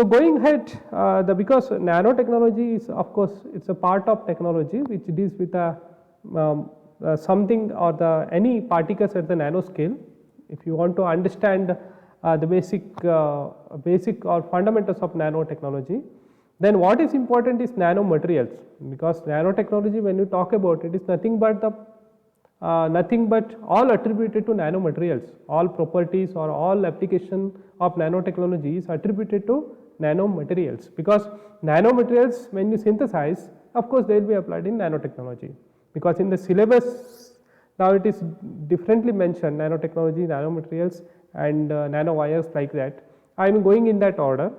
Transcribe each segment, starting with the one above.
So going ahead, because nanotechnology is, of course, it's a part of technology which deals with something or any particles at the nanoscale. If you want to understand the basic or fundamentals of nanotechnology, then what is important is nanomaterials, because nanotechnology, when you talk about it, is nothing but all attributed to nanomaterials. All properties or all application of nanotechnology is attributed to nanomaterials, because nanomaterials, when you synthesize, of course they will be applied in nanotechnology, because in the syllabus now it is differently mentioned, nanotechnology, nanomaterials and nanowires, like that. I am going in that order,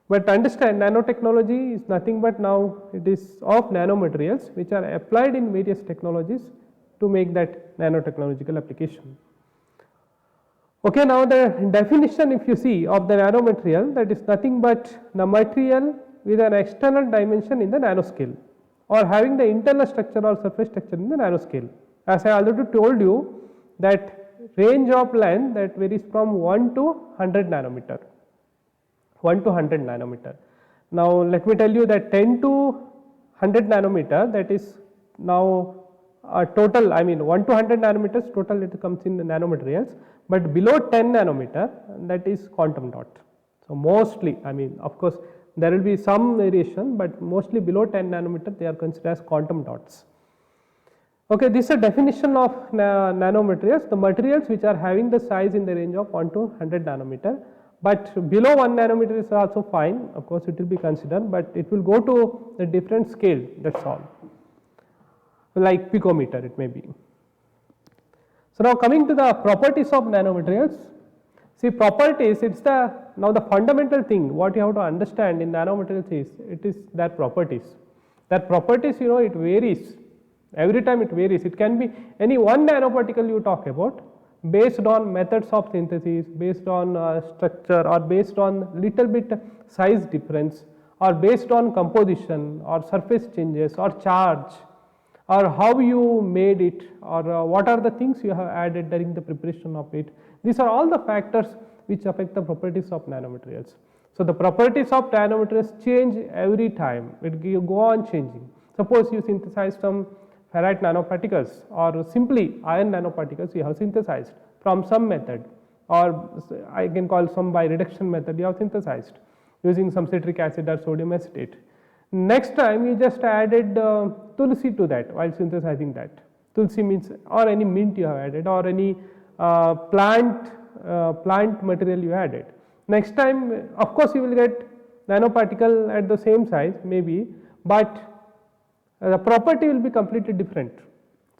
but understand nanotechnology is nothing but now it is of nanomaterials which are applied in various technologies to make that nanotechnological application. Okay, now the definition, if you see, of the nanomaterial, that is nothing but the material with an external dimension in the nanoscale, or having the internal structure or surface structure in the nanoscale. As I already told you, that range of length that varies from 1 to 100 nanometer. 1 to 100 nanometer. Now let me tell you that 10 to 100 nanometer, that is now total, I mean 1 to 100 nanometers total, it comes in the nanomaterials, but below 10 nanometer, that is quantum dot. So mostly, I mean, of course there will be some variation, but mostly below 10 nanometer they are considered as quantum dots. Okay, this is a definition of nanomaterials, the materials which are having the size in the range of 1 to 100 nanometer, but below 1 nanometer is also fine, of course it will be considered, but it will go to a different scale, that is all, like picometer it may be. So now coming to the properties of nanomaterials, see properties, it is now the fundamental thing what you have to understand in nanomaterials is, it is their properties. Their properties, you know, it varies, every time it varies, it can be any one nanoparticle you talk about, based on methods of synthesis, based on structure, or based on little bit size difference, or based on composition or surface changes or charge, or how you made it, or what are the things you have added during the preparation of it. These are all the factors which affect the properties of nanomaterials. So the properties of nanomaterials change every time, it go on changing. Suppose you synthesize some ferrite nanoparticles or simply iron nanoparticles you have synthesized from some method, or I can call some by reduction method you have synthesized using some citric acid or sodium acetate. Next time you just added tulsi to that while synthesizing that. Tulsi means, or any mint you have added, or any plant material you added. Next time, of course you will get nanoparticle at the same size maybe, but the property will be completely different.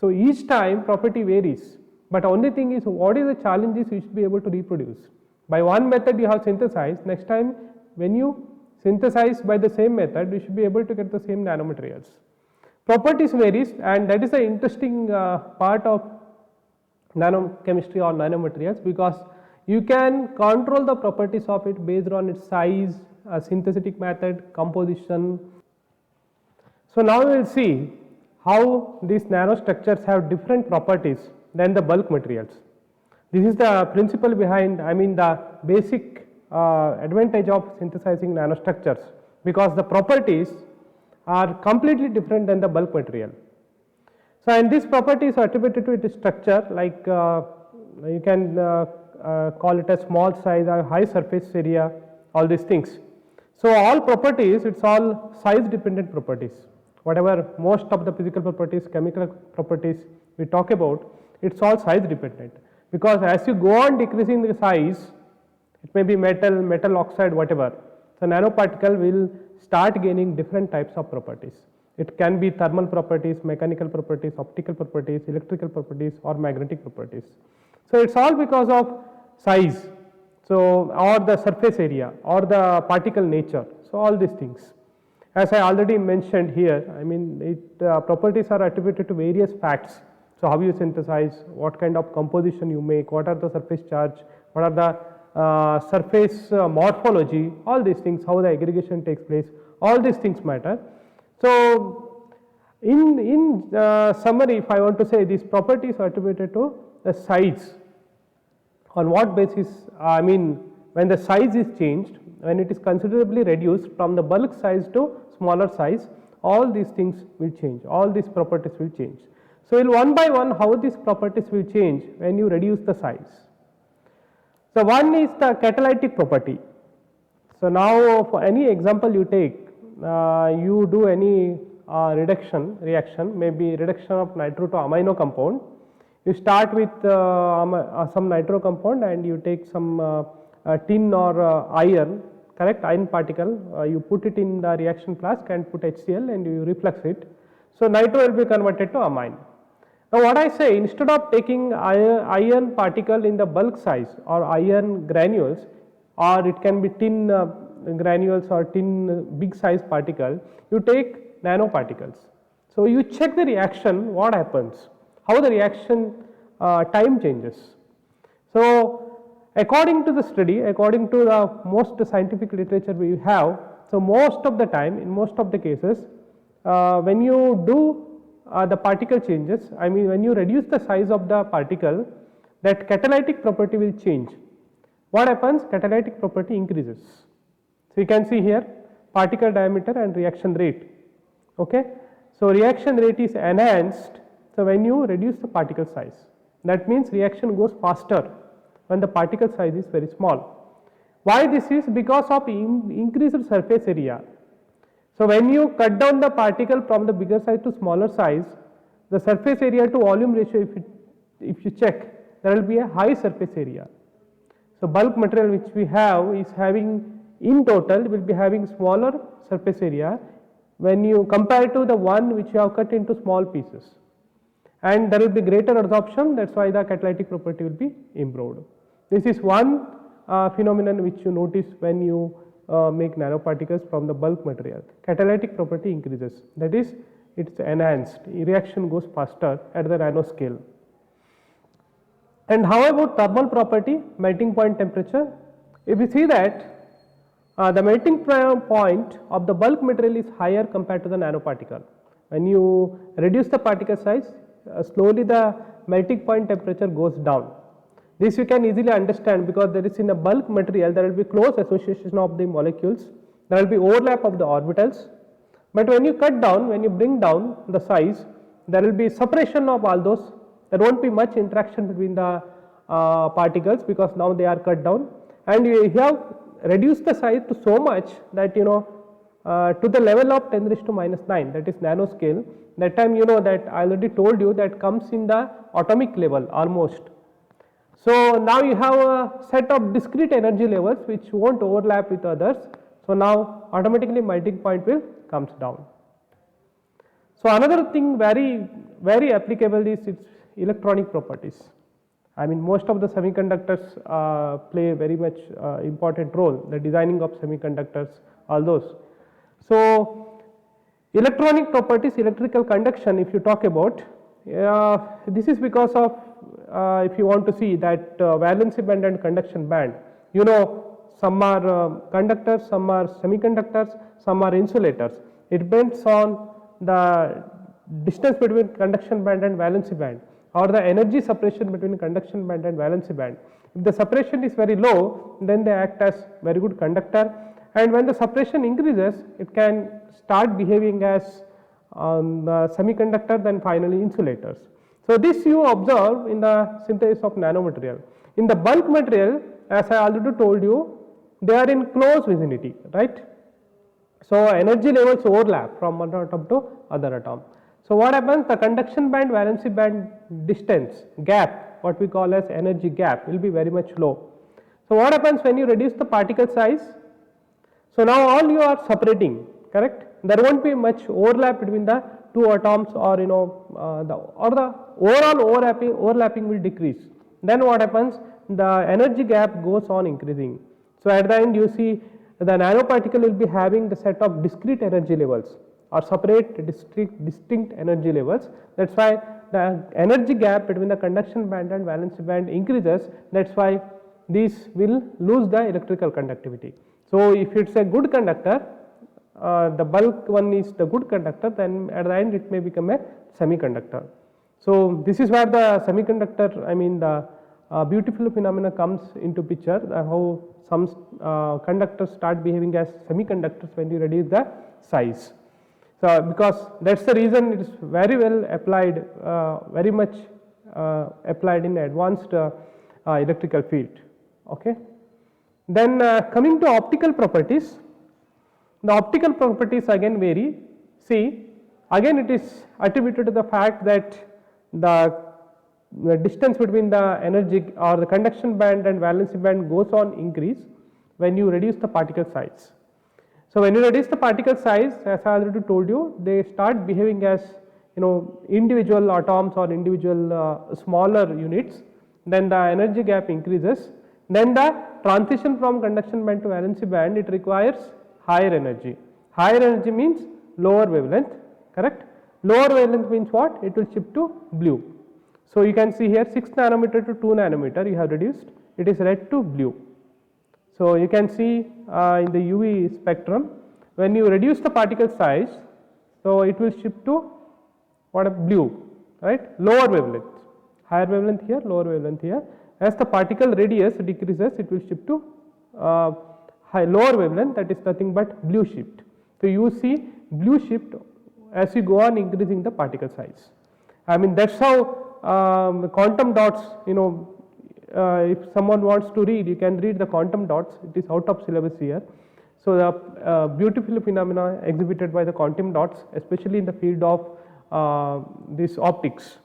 So each time property varies, but only thing is what is the challenges you should be able to reproduce. By one method you have synthesized, next time when you synthesize by the same method, you should be able to get the same nanomaterials. Properties varies, and that is the interesting part of nanochemistry or nanomaterials, because you can control the properties of it based on its size, synthetic method, composition. So now we will see how these nanostructures have different properties than the bulk materials. This is the principle behind, I mean the basic advantage of synthesizing nanostructures, because the properties are completely different than the bulk material. So and these properties are attributed to its structure, like you can call it a small size or high surface area, all these things. So all properties, it is all size dependent properties. Whatever most of the physical properties, chemical properties we talk about, it is all size dependent, because as you go on decreasing the size, it may be metal, metal oxide, whatever. So nanoparticle will start gaining different types of properties. It can be thermal properties, mechanical properties, optical properties, electrical properties, or magnetic properties. So it is all because of size, so or the surface area or the particle nature. So all these things. As I already mentioned here, I mean properties are attributed to various facts. So how you synthesize, what kind of composition you make, what are the surface charge, what are the surface morphology, all these things, how the aggregation takes place, all these things matter. So in summary, if I want to say, these properties are attributed to the size. On what basis? I mean when the size is changed, when it is considerably reduced from the bulk size to smaller size, all these things will change, all these properties will change. So, one by one how these properties will change when you reduce the size. So, one is the catalytic property. So, now for any example you take, you do any reaction, maybe reduction of nitro to amino compound. You start with some nitro compound and you take some tin or iron, correct, iron particle, you put it in the reaction flask and put HCl and you reflux it. So, nitro will be converted to amine. Now, what I say, instead of taking iron particle in the bulk size or iron granules, or it can be tin granules or tin big size particle, you take nanoparticles. So, you check the reaction, what happens, how the reaction time changes. So, according to the study, according to the most scientific literature we have, so most of the time, in most of the cases, when you do the particle changes, I mean when you reduce the size of the particle, that catalytic property will change. What happens? Catalytic property increases. So, you can see here particle diameter and reaction rate. Okay. So, reaction rate is enhanced. So, when you reduce the particle size, that means reaction goes faster when the particle size is very small. Why this is? Because of increased surface area. So, when you cut down the particle from the bigger size to smaller size, the surface area to volume ratio, if you check, there will be a high surface area. So, bulk material which we have is having in total will be having smaller surface area when you compare to the one which you have cut into small pieces, and there will be greater absorption, that is why the catalytic property will be improved. This is one phenomenon which you notice when you make nanoparticles from the bulk material. Catalytic property increases, that is it is enhanced, reaction goes faster at the nanoscale. And how about thermal property, melting point temperature? If you see that the melting point of the bulk material is higher compared to the nanoparticle. When you reduce the particle size, slowly the melting point temperature goes down. This you can easily understand because there is in a bulk material there will be close association of the molecules, there will be overlap of the orbitals, but when you cut down, when you bring down the size, there will be separation of all those, there will not be much interaction between the particles because now they are cut down, and you have reduced the size to so much that to the level of 10 raised to minus 9, that is nanoscale. That time that I already told you that comes in the atomic level almost. So, now you have a set of discrete energy levels which will not overlap with others. So, now automatically melting point will comes down. So, another thing very applicable is its electronic properties. I mean most of the semiconductors play very much important role, the designing of semiconductors, all those. So, electronic properties, electrical conduction if you talk about, this is because of if you want to see that valency band and conduction band, some are conductors, some are semiconductors, some are insulators. It depends on the distance between conduction band and valency band, or the energy separation between conduction band and valency band. If the separation is very low, then they act as very good conductor, and when the separation increases, it can start behaving as the semiconductor, then finally insulators. So, this you observe in the synthesis of nanomaterial. In the bulk material, as I already told you, they are in close vicinity, right. So, energy levels overlap from one atom to other atom. So, what happens? The conduction band, valency band distance gap, what we call as energy gap, will be very much low. So, what happens when you reduce the particle size? So, now all you are separating, correct? There will not be much overlap between the two atoms, or the overall overlapping will decrease. Then what happens? The energy gap goes on increasing. So, at the end you see the nanoparticle will be having the set of discrete energy levels or separate distinct energy levels. That is why the energy gap between the conduction band and valency band increases. That is why these will lose the electrical conductivity. So, if it is a good conductor, the bulk one is the good conductor, then at the end it may become a semiconductor. So, this is where the semiconductor, I mean the beautiful phenomena comes into picture, how some conductors start behaving as semiconductors when you reduce the size. So, because that is the reason it is very well applied, very much applied in advanced electrical field. Okay. Then coming to optical properties, the optical properties again vary. See, again it is attributed to the fact that the distance between the energy or the conduction band and valency band goes on increase when you reduce the particle size. So, when you reduce the particle size, as I already told you, they start behaving as individual atoms or individual smaller units, then the energy gap increases, then the transition from conduction band to valency band, it requires higher energy. Higher energy means lower wavelength, correct? Lower wavelength means what? It will shift to blue. So, you can see here 6 nanometer to 2 nanometer you have reduced, it is red to blue. So, you can see in the UV spectrum, when you reduce the particle size, so it will shift to what? A blue, right? Lower wavelength, higher wavelength here, lower wavelength here. As the particle radius decreases, it will shift to lower wavelength, that is nothing but blue shift. So, you see blue shift as you go on increasing the particle size. I mean, that is how the quantum dots, if someone wants to read, you can read the quantum dots, it is out of syllabus here. So, the beautiful phenomena exhibited by the quantum dots, especially in the field of this optics,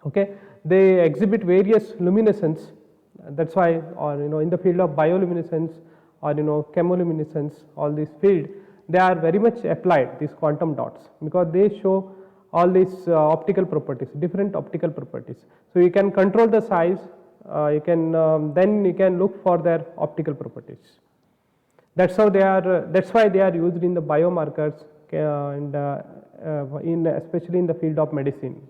okay. They exhibit various luminescence, that is why, or in the field of bioluminescence or chemoluminescence, all these field, they are very much applied, these quantum dots, because they show all these optical properties, different optical properties. So, you can control the size, you can then you can look for their optical properties. That is how they are, that is why they are used in the biomarkers and especially in the field of medicine.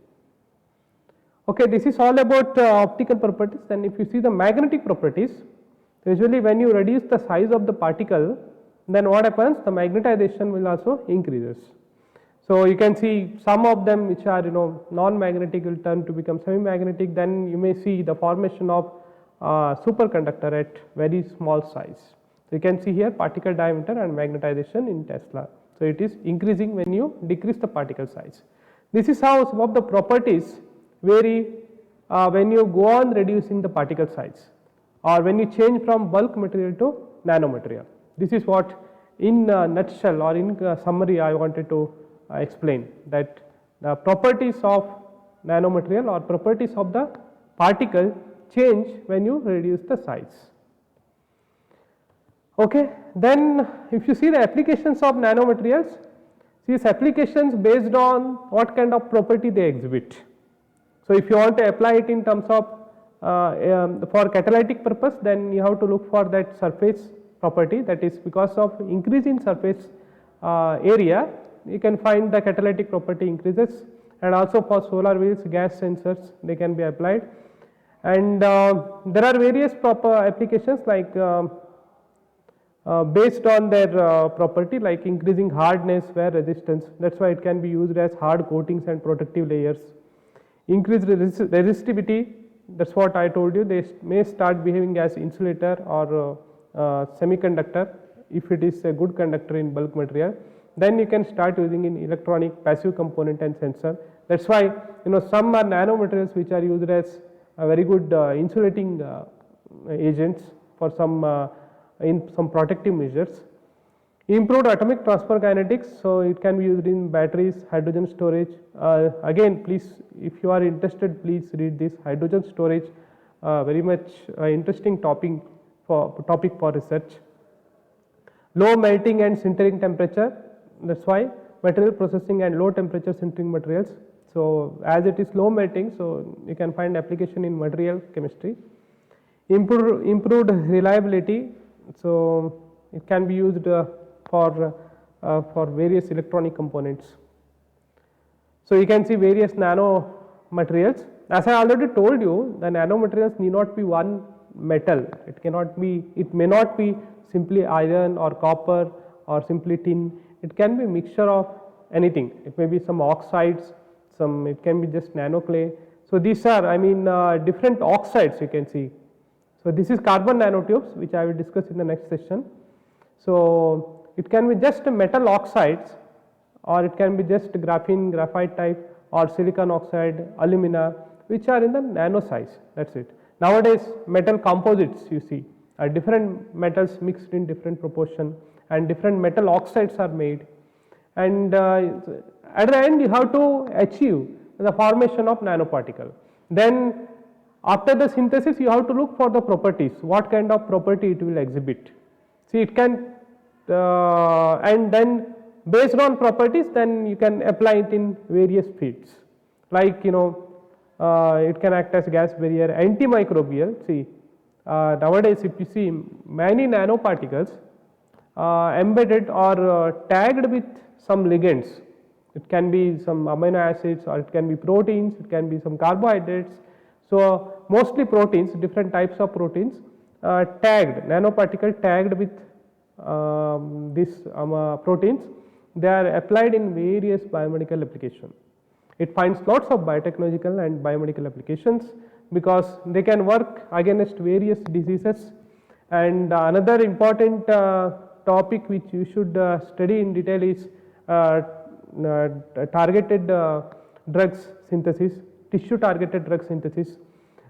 Okay, this is all about optical properties. Then if you see the magnetic properties, usually when you reduce the size of the particle, then what happens? The magnetization will also increases. So, you can see some of them which are non-magnetic will turn to become semi-magnetic, then you may see the formation of superconductor at very small size. So, you can see here particle diameter and magnetization in Tesla. So, it is increasing when you decrease the particle size. This is how some of the properties vary when you go on reducing the particle size or when you change from bulk material to nanomaterial. This is what in a nutshell or in summary I wanted to explain, that the properties of nanomaterial or properties of the particle change when you reduce the size. Okay. Then if you see the applications of nanomaterials, these applications based on what kind of property they exhibit. So, if you want to apply it in terms of for catalytic purpose, then you have to look for that surface property, that is because of increase in surface area, you can find the catalytic property increases, and also for solar wheels, gas sensors, they can be applied. And there are various proper applications like based on their property, like increasing hardness, wear resistance, that is why it can be used as hard coatings and protective layers. Increased resistivity, that is what I told you, they may start behaving as insulator or semiconductor if it is a good conductor in bulk material. Then you can start using in electronic passive component and sensor. That is why some are nanomaterials which are used as a very good insulating agents for some in some protective measures. Improved atomic transfer kinetics, so it can be used in batteries, hydrogen storage. Again, please, if you are interested, please read this hydrogen storage, very much interesting topic for research. Low melting and sintering temperature, that is why material processing and low temperature sintering materials. So, as it is low melting, so you can find application in material chemistry. Improved reliability, so it can be used for various electronic components. So, you can see various nano materials. As I already told you, the nanomaterials need not be one metal, it cannot be, it may not be simply iron or copper or simply tin, it can be mixture of anything, it may be some oxides, it can be just nano clay. So these are, I mean, different oxides you can see. So this is carbon nanotubes, which I will discuss in the next session. So it can be just metal oxides, or it can be just graphene, graphite type, or silicon oxide, alumina, which are in the nano size. That's it. Nowadays, metal composites you see are different metals mixed in different proportion, and different metal oxides are made. And at the end, you have to achieve the formation of nanoparticle. Then after the synthesis, you have to look for the properties, what kind of property it will exhibit. See, it can and then based on properties, then you can apply it in various fields, like it can act as gas barrier, antimicrobial. See, nowadays if you see many nanoparticles embedded or tagged with some ligands. It can be some amino acids, or it can be proteins, it can be some carbohydrates. So mostly proteins, different types of proteins tagged, nanoparticle tagged with these proteins. They are applied in various biomedical applications. It finds lots of biotechnological and biomedical applications because they can work against various diseases. And another important topic which you should study in detail is targeted drugs synthesis, tissue targeted drug synthesis,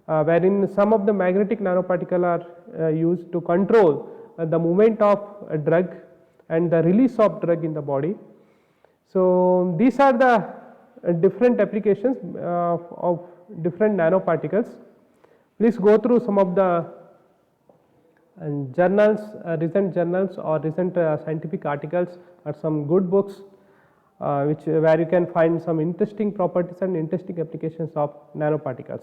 wherein some of the magnetic nanoparticle are used to control the movement of a drug and the release of drug in the body. So these are the different applications of different nanoparticles. Please go through some of the journals, recent journals or recent scientific articles, or some good books where you can find some interesting properties and interesting applications of nanoparticles.